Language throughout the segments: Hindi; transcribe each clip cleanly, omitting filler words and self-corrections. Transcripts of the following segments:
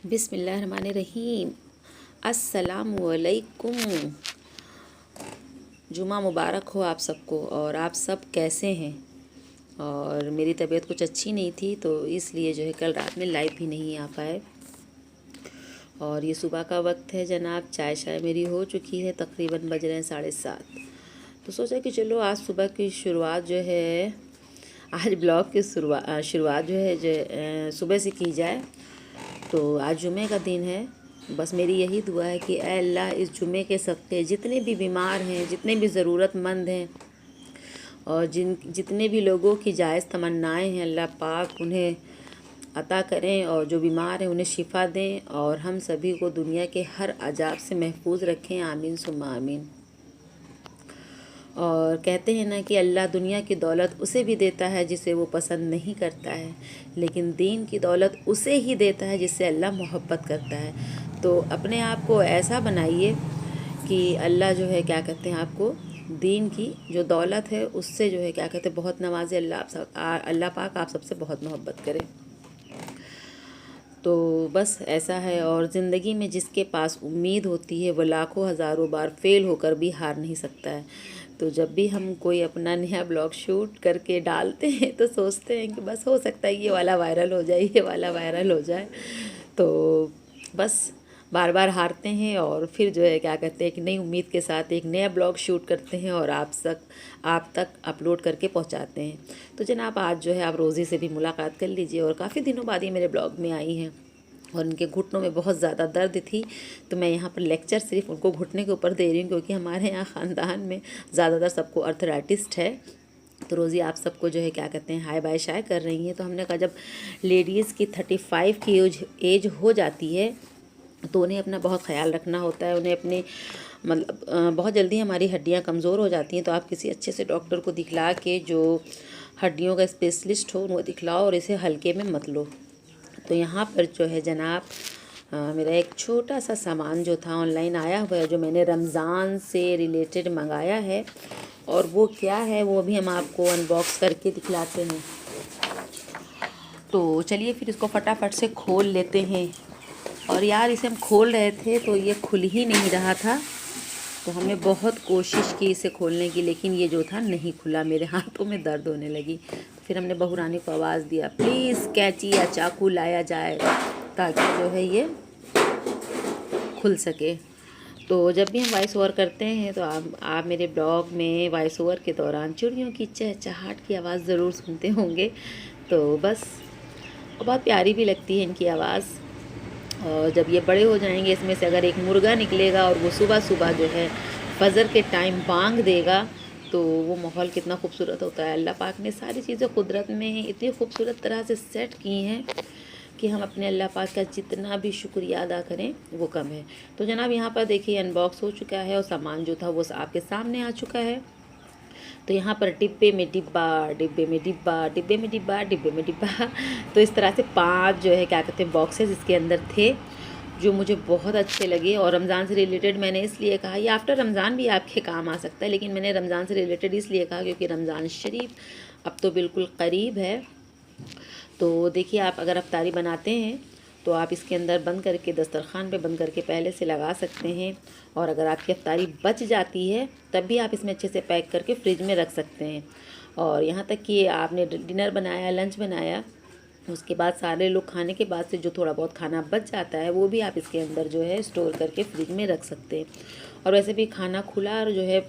बिस्मिल्लाहिर्रहमानिर्रहीम। अस्सलामुअलैकुम। जुमा मुबारक हो आप सबको। और आप सब कैसे हैं? और मेरी तबीयत कुछ अच्छी नहीं थी तो इसलिए जो है कल रात में लाइव भी नहीं आ पाए। और ये सुबह का वक्त है जनाब, चाय शाय मेरी हो चुकी है, तकरीबन बज रहे हैं 7:30। तो सोचा कि चलो आज सुबह की शुरुआत जो है, आज ब्लॉग की शुरुआत जो है सुबह से की जाए। तो आज जुमे का दिन है। बस मेरी यही दुआ है कि ऐ अल्लाह इस जुमे के सदक़े जितने भी बीमार हैं, जितने भी ज़रूरतमंद हैं और जितने भी लोगों की जायज़ तमन्नाएं हैं, अल्लाह पाक उन्हें अता करें और जो बीमार हैं उन्हें शिफ़ा दें और हम सभी को दुनिया के हर अजाब से महफूज रखें। आमीन सुम्मा आमीन। और कहते हैं ना कि अल्लाह दुनिया की दौलत उसे भी देता है जिसे वो पसंद नहीं करता है, लेकिन दीन की दौलत उसे ही देता है जिससे अल्लाह मोहब्बत करता है। तो अपने आप को ऐसा बनाइए कि अल्लाह जो है क्या कहते हैं, आपको दीन की जो दौलत है उससे जो है क्या कहते हैं बहुत नवाजे। अल्लाह पाक आप सबसे बहुत मोहब्बत करे। तो बस ऐसा है। और ज़िंदगी में जिसके पास उम्मीद होती है वो लाखों हज़ारों बार फेल होकर भी हार नहीं सकता है। तो जब भी हम कोई अपना नया ब्लॉग शूट करके डालते हैं तो सोचते हैं कि बस हो सकता है ये वाला वायरल हो जाए, ये वाला वायरल हो जाए। तो बस बार बार हारते हैं और फिर जो है क्या कहते हैं एक नई उम्मीद के साथ एक नया ब्लॉग शूट करते हैं और आप तक अपलोड करके पहुंचाते हैं। तो जनाब आज जो है आप रोज़ी से भी मुलाकात कर लीजिए। और काफ़ी दिनों बाद ये मेरे ब्लॉग में आई हैं और उनके घुटनों में बहुत ज़्यादा दर्द थी। तो मैं यहाँ पर लेक्चर सिर्फ उनको घुटने के ऊपर दे रही हूँ क्योंकि हमारे यहाँ ख़ानदान में ज़्यादातर सबको अर्थराइटिस्ट है। तो रोज़ी आप सबको जो है क्या कहते हैं हाय बाय शाय कर रही हैं। तो हमने कहा जब लेडीज़ की 35 की एज हो जाती है तो उन्हें अपना बहुत ख्याल रखना होता है। उन्हें अपने मतलब बहुत जल्दी हमारी हड्डियाँ कमज़ोर हो जाती हैं। तो आप किसी अच्छे से डॉक्टर को दिखला के जो हड्डियों का स्पेशलिस्ट हो उनको दिखलाओ और इसे हल्के में मत लो। तो यहाँ पर जो है जनाब मेरा एक छोटा सा सामान जो था ऑनलाइन आया हुआ है, जो मैंने रमज़ान से रिलेटेड मंगाया है। और वो क्या है वो भी हम आपको अनबॉक्स करके दिखलाते हैं। तो चलिए फिर इसको फटाफट से खोल लेते हैं। और यार इसे हम खोल रहे थे तो ये खुल ही नहीं रहा था। तो हमने बहुत कोशिश की इसे खोलने की, लेकिन ये जो था नहीं खुला। मेरे हाथों में दर्द होने लगी। फिर हमने बहू रानी को आवाज़ दिया प्लीज़ कैंची या चाकू लाया जाए ताकि जो है ये खुल सके। तो जब भी हम वॉइस ओवर करते हैं तो आप मेरे ब्लॉग में वॉइस ओवर के दौरान चिड़ियों की चहचहाट की आवाज़ ज़रूर सुनते होंगे। तो बस बहुत प्यारी भी लगती है इनकी आवाज़। और जब ये बड़े हो जाएंगे इसमें से अगर एक मुर्गा निकलेगा और वो सुबह सुबह जो है फजर के टाइम बांग देगा तो वो माहौल कितना खूबसूरत होता है। अल्लाह पाक ने सारी चीज़ें कुदरत में इतनी खूबसूरत तरह से सेट की हैं कि हम अपने अल्लाह पाक का जितना भी शुक्रिया अदा करें वो कम है। तो जनाब यहाँ पर देखिए अनबॉक्स हो चुका है और सामान जो था वो आपके सामने आ चुका है। तो यहाँ पर डिब्बे में डिब्बा, डिब्बे में डिब्बा, डिब्बे में डिब्बा, डिब्बे में डिब्बा। तो इस तरह से 5 जो है क्या कहते हैं बॉक्सेस इसके अंदर थे जो मुझे बहुत अच्छे लगे। और रमज़ान से रिलेटेड मैंने इसलिए कहा, ये आफ्टर रमज़ान भी आपके काम आ सकता है, लेकिन मैंने रमज़ान से रिलेटेड इसलिए कहा क्योंकि रमज़ान शरीफ अब तो बिल्कुल करीब है। तो देखिए आप अगर अफ्तारी बनाते हैं तो आप इसके अंदर बंद करके दस्तरखान पे बंद करके पहले से लगा सकते हैं। और अगर आपकी अफ्तारी बच जाती है तब भी आप इसमें अच्छे से पैक करके फ्रिज में रख सकते हैं। और यहाँ तक कि आपने डिनर बनाया, लंच बनाया, उसके बाद सारे लोग खाने के बाद से जो थोड़ा बहुत खाना बच जाता है वो भी आप इसके अंदर जो है स्टोर करके फ्रिज में रख सकते हैं। और वैसे भी खाना खुला और जो है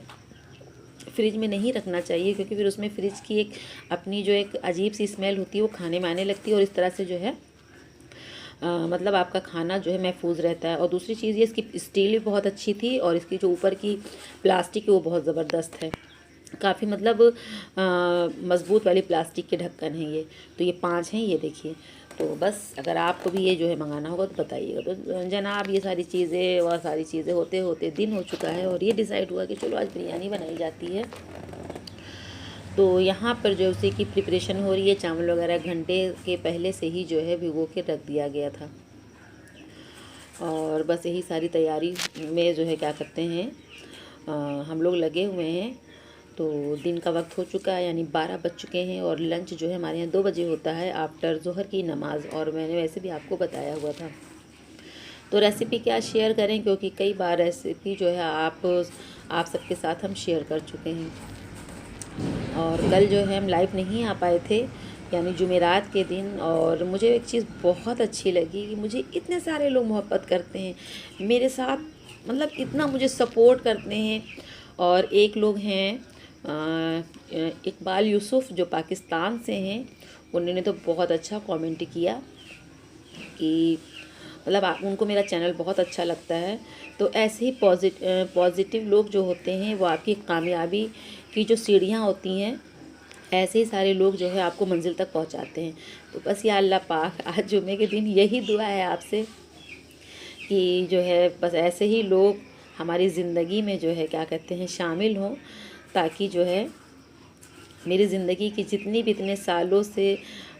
फ्रिज में नहीं रखना चाहिए क्योंकि फिर उसमें फ्रिज की एक अपनी जो एक अजीब सी स्मेल होती है वो खाने में आने लगती है और इस तरह से जो है मतलब आपका खाना जो है महफूज रहता है। और दूसरी चीज़ ये इसकी स्टील भी बहुत अच्छी थी और इसकी जो ऊपर की प्लास्टिक है वो बहुत ज़बरदस्त है, काफ़ी मतलब मज़बूत वाली प्लास्टिक के ढक्कन है ये। तो ये 5 हैं, ये देखिए। तो बस अगर आपको भी ये जो है मंगाना होगा तो बताइएगा। तो जनाब ये सारी चीज़ें और सारी चीज़ें होते होते दिन हो चुका है और ये डिसाइड हुआ कि चलो आज बिरयानी बनाई जाती है। तो यहाँ पर जो उसी की प्रिपरेशन हो रही है। चावल वगैरह घंटे के पहले से ही जो है भिगो के रख दिया गया था। और बस यही सारी तैयारी में जो है क्या करते हैं हम लोग लगे हुए हैं। तो दिन का वक्त हो चुका है, यानी 12 बज चुके हैं और लंच जो है हमारे यहाँ 2 बजे होता है आफ्टर ज़ोहर की नमाज़। और मैंने वैसे भी आपको बताया हुआ था तो रेसिपी क्या शेयर करें, क्योंकि कई बार रेसिपी जो है आप सबके साथ हम शेयर कर चुके हैं। और कल जो है हम लाइव नहीं आ पाए थे, यानी जुमेरात के दिन। और मुझे एक चीज़ बहुत अच्छी लगी कि मुझे इतने सारे लोग मोहब्बत करते हैं मेरे साथ, मतलब इतना मुझे सपोर्ट करते हैं। और एक लोग हैं इकबाल यूसुफ, जो पाकिस्तान से हैं, उन्होंने तो बहुत अच्छा कमेंट किया कि मतलब उनको मेरा चैनल बहुत अच्छा लगता है। तो ऐसे ही पॉजिटिव लोग जो होते हैं वो आपकी कामयाबी की जो सीढ़ियाँ होती हैं, ऐसे ही सारे लोग जो है आपको मंजिल तक पहुंचाते हैं। तो बस या अल्लाह पाक, आज जुमे के दिन यही दुआ है आपसे कि जो है बस ऐसे ही लोग हमारी ज़िंदगी में जो है क्या कहते हैं शामिल हों, ताकि जो है मेरी ज़िंदगी की जितनी भी इतने सालों से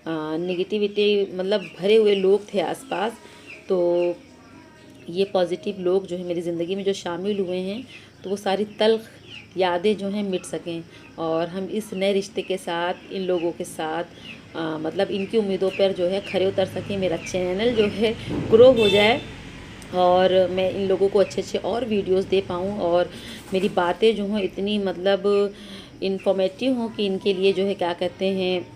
नेगेटिविटी मतलब भरे हुए लोग थे आसपास, तो ये पॉजिटिव लोग जो है मेरी ज़िंदगी में जो शामिल हुए हैं, तो वो सारी तल्ख यादें जो हैं मिट सकें, और हम इस नए रिश्ते के साथ इन लोगों के साथ मतलब इनकी उम्मीदों पर जो है खरे उतर सकें। मेरा चैनल जो है ग्रो हो जाए और मैं इन लोगों को अच्छे अच्छे और वीडियोस दे पाऊँ, और मेरी बातें जो हों इतनी मतलब इन्फॉर्मेटिव हों कि इनके लिए जो है क्या कहते हैं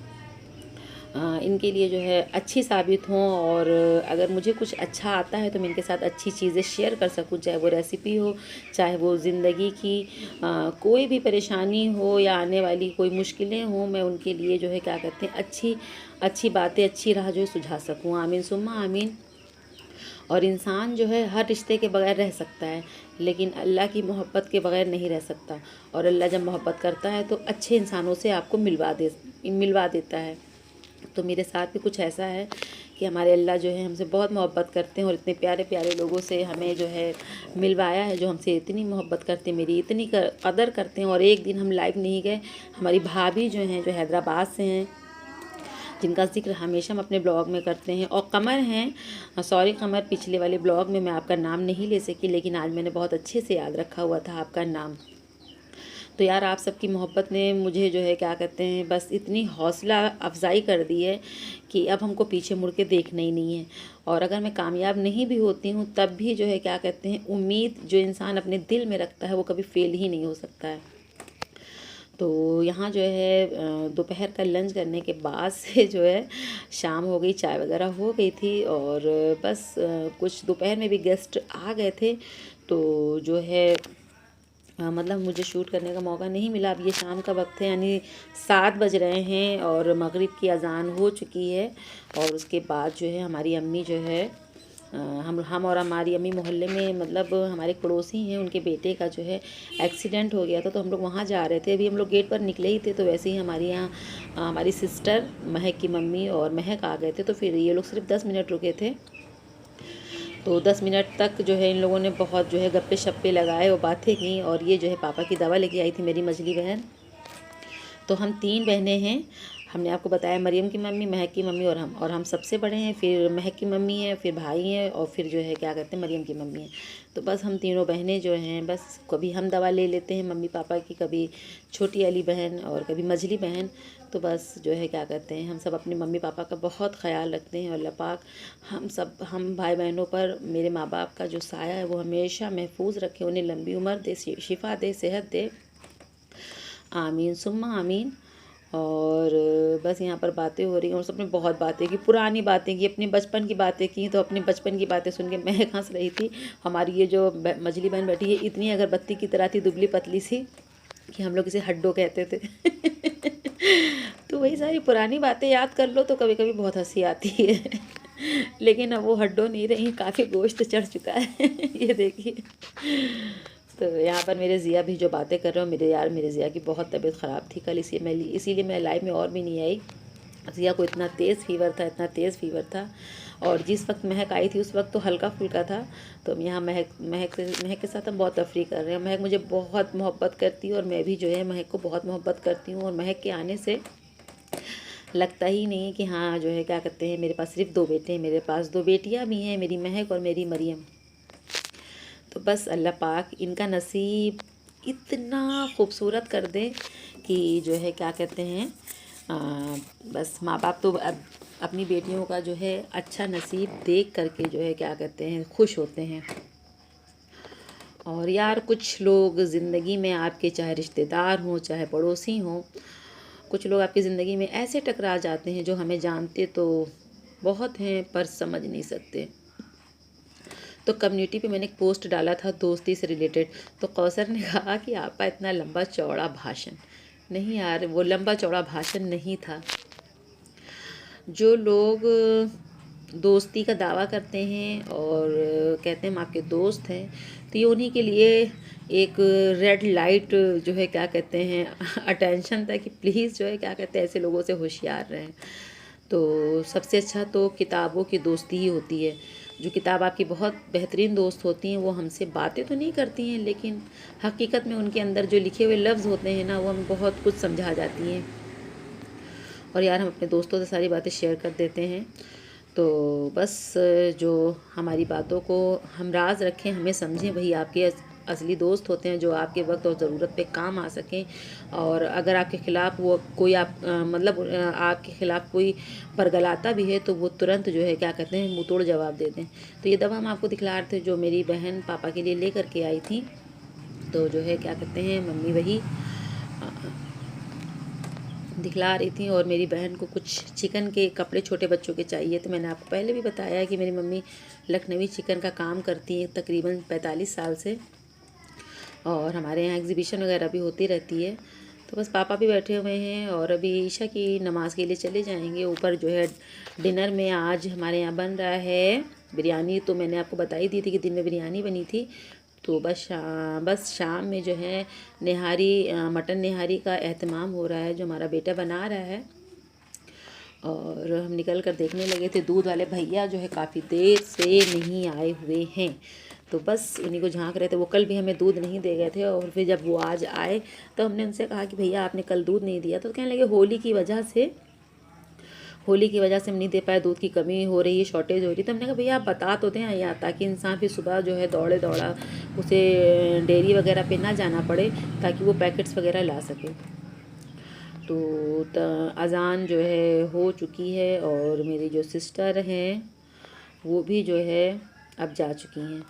इनके लिए जो है अच्छी साबित हों। और अगर मुझे कुछ अच्छा आता है तो मैं इनके साथ अच्छी चीज़ें शेयर कर सकूं, चाहे वो रेसिपी हो, चाहे वो ज़िंदगी की कोई भी परेशानी हो या आने वाली कोई मुश्किलें हों, मैं उनके लिए जो है क्या कहते हैं अच्छी अच्छी बातें, अच्छी राह जो है सुझा सकूँ। आमीन सुम्मा आमीन। और इंसान जो है हर रिश्ते के बगैर रह सकता है, लेकिन अल्लाह की मोहब्बत के बगैर नहीं रह सकता। और अल्लाह जब मोहब्बत करता है तो अच्छे इंसानों से आपको मिलवा देता है। तो मेरे साथ भी कुछ ऐसा है कि हमारे अल्लाह जो है हमसे बहुत मोहब्बत करते हैं, और इतने प्यारे प्यारे लोगों से हमें जो है मिलवाया है, जो हमसे इतनी मोहब्बत करते हैं, मेरी इतनी कदर करते हैं। और एक दिन हम लाइव नहीं गए, हमारी भाभी जो हैं, जो हैदराबाद से हैं, जिनका ज़िक्र हमेशा हम अपने ब्लॉग में करते हैं, और कमर हैं, सॉरी कमर, पिछले वाले ब्लॉग में मैं आपका नाम नहीं ले सकी, लेकिन आज मैंने बहुत अच्छे से याद रखा हुआ था आपका नाम। तो यार आप सबकी मोहब्बत ने मुझे जो है क्या कहते हैं बस इतनी हौसला अफजाई कर दी है कि अब हमको पीछे मुड़ के देखना ही नहीं है। और अगर मैं कामयाब नहीं भी होती हूँ तब भी जो है क्या कहते हैं उम्मीद जो इंसान अपने दिल में रखता है वो कभी फेल ही नहीं हो सकता है। तो यहाँ जो है दोपहर का लंच करने के बाद से जो है शाम हो गई, चाय वगैरह हो गई थी, और बस कुछ दोपहर में भी गेस्ट आ गए थे, तो जो है मतलब मुझे शूट करने का मौका नहीं मिला। अब ये शाम का वक्त है, यानी 7 बज रहे हैं और मगरिब की अज़ान हो चुकी है। और उसके बाद जो है हमारी अम्मी जो है हम और हमारी अम्मी मोहल्ले में मतलब हमारे पड़ोसी हैं, उनके बेटे का जो है एक्सीडेंट हो गया था, तो हम लोग वहाँ जा रहे थे। अभी हम लोग गेट पर निकले ही थे, तो वैसे ही हमारे यहाँ हमारी सिस्टर महक की मम्मी और महक आ गए थे, तो फिर ये लोग सिर्फ 10 मिनट रुके थे। तो 10 मिनट तक जो है इन लोगों ने बहुत जो है गप्पे शप्पे लगाए और बातें की। और ये जो है पापा की दवा लेके आई थी मेरी मझली बहन। तो हम 3 बहनें हैं, हमने आपको बताया मरियम की मम्मी, महक की मम्मी और हम सबसे बड़े हैं, फिर महक की मम्मी है, फिर भाई हैं, और फिर जो है क्या कहते हैं मरियम की मम्मी है। तो बस हम तीनों बहनें जो हैं बस कभी हम दवा ले लेते हैं मम्मी पापा की, कभी छोटी वाली बहन और कभी मझली बहन। तो बस जो है क्या कहते हैं हम सब अपने मम्मी पापा का बहुत ख्याल रखते हैं, और अल्लाह पाक हम भाई बहनों पर, मेरे माँ बाप का जो साया है वो हमेशा महफूज रखे, उन्हें लंबी उम्र दे, शिफा दे, सेहत दे, आमीन सुम्मा आमीन। और बस यहाँ पर बातें हो रही हैं, और सबने बहुत बातें की, पुरानी बातें की, अपने बचपन की बातें की। तो अपने बचपन की बातें सुन के मैं हंस रही थी। हमारी ये जो मझली बहन बैठी है इतनी अगरबत्ती की तरह थी, दुबली पतली सी, कि हम लोग इसे हड्डो कहते थे। तो वही सारी पुरानी बातें याद कर लो तो कभी कभी बहुत हंसी आती है। लेकिन अब वो हड्डो नहीं रही, काफ़ी गोश्त चढ़ चुका है। ये देखिए। तो यहाँ पर मेरे ज़िया भी जो बातें कर रहे हो, मेरे ज़िया की बहुत तबीयत ख़राब थी कल, इसीलिए मैं लाइव में और भी नहीं आई। ज़िया को इतना तेज़ फीवर था। और जिस वक्त महक आई थी उस वक्त तो हल्का फुल्का था। तो यहाँ महक के साथ हम बहुत तफरी कर रहे हैं। महक मुझे बहुत मोहब्बत करती है, और मैं भी जो है महक को बहुत मोहब्बत करती हूँ। और महक के आने से लगता ही नहीं कि हाँ जो है क्या कहते हैं मेरे पास सिर्फ 2 बेटे हैं, मेरे पास 2 बेटियाँ भी हैं, मेरी महक और मेरी मरियम। तो बस अल्लाह पाक इनका नसीब इतना खूबसूरत कर दे कि जो है क्या कहते हैं बस माँ बाप तो अब अपनी बेटियों का जो है अच्छा नसीब देख करके जो है क्या कहते हैं खुश होते हैं। और यार कुछ लोग ज़िंदगी में आपके, चाहे रिश्तेदार हों चाहे पड़ोसी हों, कुछ लोग आपकी ज़िंदगी में ऐसे टकरा जाते हैं जो हमें जानते तो बहुत हैं पर समझ नहीं सकते। तो कम्युनिटी पे मैंने एक पोस्ट डाला था दोस्ती से रिलेटेड, तो कौसर ने कहा कि आपका इतना लंबा चौड़ा भाषण। नहीं यार, वो लंबा चौड़ा भाषण नहीं था। जो लोग दोस्ती का दावा करते हैं और कहते हैं हम आपके दोस्त हैं, तो ये उन्हीं के लिए एक रेड लाइट जो है क्या कहते हैं अटेंशन था कि प्लीज़ जो है क्या कहते हैं ऐसे लोगों से होशियार रहें। तो सबसे अच्छा तो किताबों की दोस्ती ही होती है। जो किताब आपकी बहुत बेहतरीन दोस्त होती हैं वो हमसे बातें तो नहीं करती हैं, लेकिन हकीकत में उनके अंदर जो लिखे हुए लफ्ज़ होते हैं ना वो हमें बहुत कुछ समझा जाती हैं। और यार हम अपने दोस्तों से सारी बातें शेयर कर देते हैं। तो बस जो हमारी बातों को हम राज रखें, हमें समझें, वही आपके असली दोस्त होते हैं जो आपके वक्त और ज़रूरत पे काम आ सकें। और अगर आपके ख़िलाफ़ वो कोई आपके ख़िलाफ़ कोई परगलाता भी है तो वो तुरंत जो है क्या कहते हैं मुँह तोड़ जवाब दे दें। तो ये दवा हम आपको दिखला रहे थे जो मेरी बहन पापा के लिए ले करके आई थी। तो जो है क्या कहते हैं मम्मी वही दिखला रही थी। और मेरी बहन को कुछ चिकन के कपड़े छोटे बच्चों के चाहिए। तो मैंने आपको पहले भी बताया कि मेरी मम्मी लखनवी चिकन का काम करती है तकरीबन 45 साल से, और हमारे यहाँ एग्ज़िबिशन वगैरह भी होती रहती है। तो बस पापा भी बैठे हुए हैं और अभी ईशा की नमाज़ के लिए चले जाएंगे। ऊपर जो है डिनर में आज हमारे यहाँ बन रहा है बिरयानी। तो मैंने आपको बताई दी थी कि दिन में बिरयानी बनी थी। तो बस शाम में जो है मटन निहारी का एहतमाम हो रहा है जो हमारा बेटा बना रहा है। और हम निकल कर देखने लगे थे, दूध वाले भैया जो है काफ़ी देर से नहीं आए हुए हैं। तो बस उन्हीं को झांक रहे थे। वो कल भी हमें दूध नहीं दे गए थे और फिर जब वो आज आए तो हमने उनसे कहा कि भैया आपने कल दूध नहीं दिया। तो कहने लगे होली की वजह से हम नहीं दे पाए, दूध की कमी हो रही है, शॉर्टेज हो रही है। तो हमने कहा भैया आप बता तो दें यहाँ, ताकि इंसान फिर सुबह जो है दौड़ा उसे डेयरी वगैरह पे ना जाना पड़े, ताकि वो पैकेट्स वगैरह ला सके। तो अज़ान जो है हो चुकी है और मेरी जो सिस्टर हैं वो भी जो है अब जा चुकी हैं।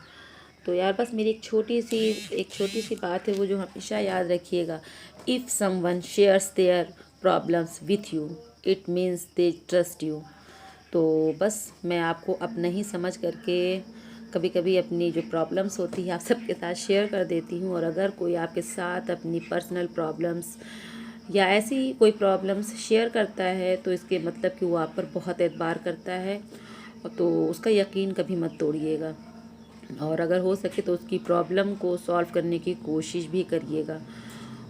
तो यार बस मेरी एक छोटी सी बात है, वो जो हमेशा याद रखिएगा, if someone shares their problems with you it means they trust you. तो बस मैं आपको अपना ही समझ करके कभी कभी अपनी जो प्रॉब्लम्स होती है आप सबके साथ शेयर कर देती हूँ। और अगर कोई आपके साथ अपनी पर्सनल प्रॉब्लम्स या ऐसी कोई प्रॉब्लम्स शेयर करता है तो इसके मतलब कि वो आप पर बहुत एतबार करता है, तो उसका यकीन कभी मत तोड़िएगा। और अगर हो सके तो उसकी प्रॉब्लम को सॉल्व करने की कोशिश भी करिएगा।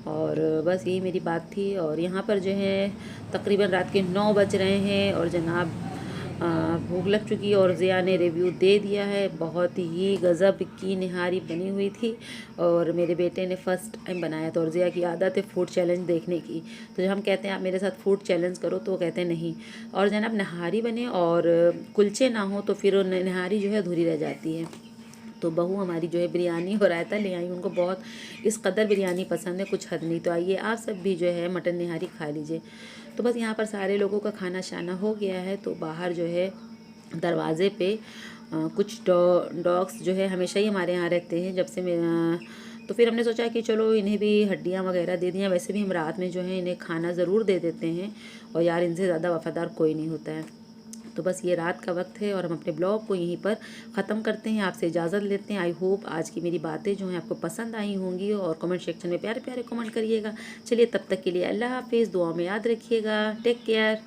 और बस यही मेरी बात थी। और यहाँ पर जो है तकरीबन रात के 9 बज रहे हैं और जनाब भूख लग चुकी है और ज़िया ने रिव्यू दे दिया है। बहुत ही गज़ब की निहारी बनी हुई थी और मेरे बेटे ने फ़र्स्ट टाइम बनाया था। और ज़िया की आदत है फूड चैलेंज देखने की, तो जब हम कहते हैं आप मेरे साथ फूड चैलेंज करो तो वो कहते हैं नहीं। और जनाब नहारी बने और कुलचे ना हो तो फिर नहारी जो है अधूरी रह जाती है। तो बहू हमारी जो है बिरयानी और रायता ले आई, उनको बहुत इस कदर बिरयानी पसंद है कुछ हद नहीं। तो आइए आप सब भी जो है मटन निहारी खा लीजिए। तो बस यहाँ पर सारे लोगों का खाना शाना हो गया है। तो बाहर जो है दरवाज़े पे कुछ डॉग्स जो है हमेशा ही हमारे यहाँ रहते हैं जब से तो फिर हमने सोचा कि चलो इन्हें भी हड्डियाँ वगैरह दे दिया। वैसे भी हम रात में जो है इन्हें खाना ज़रूर दे देते हैं और यार इनसे ज़्यादा वफ़ादार कोई नहीं होता है। तो बस ये रात का वक्त है और हम अपने ब्लॉग को यहीं पर ख़त्म करते हैं, आपसे इजाज़त लेते हैं। आई होप आज की मेरी बातें जो हैं आपको पसंद आई होंगी और कमेंट सेक्शन में प्यारे प्यारे कमेंट करिएगा। चलिए तब तक के लिए अल्लाह हाफिज़, दुआ में याद रखिएगा, टेक केयर।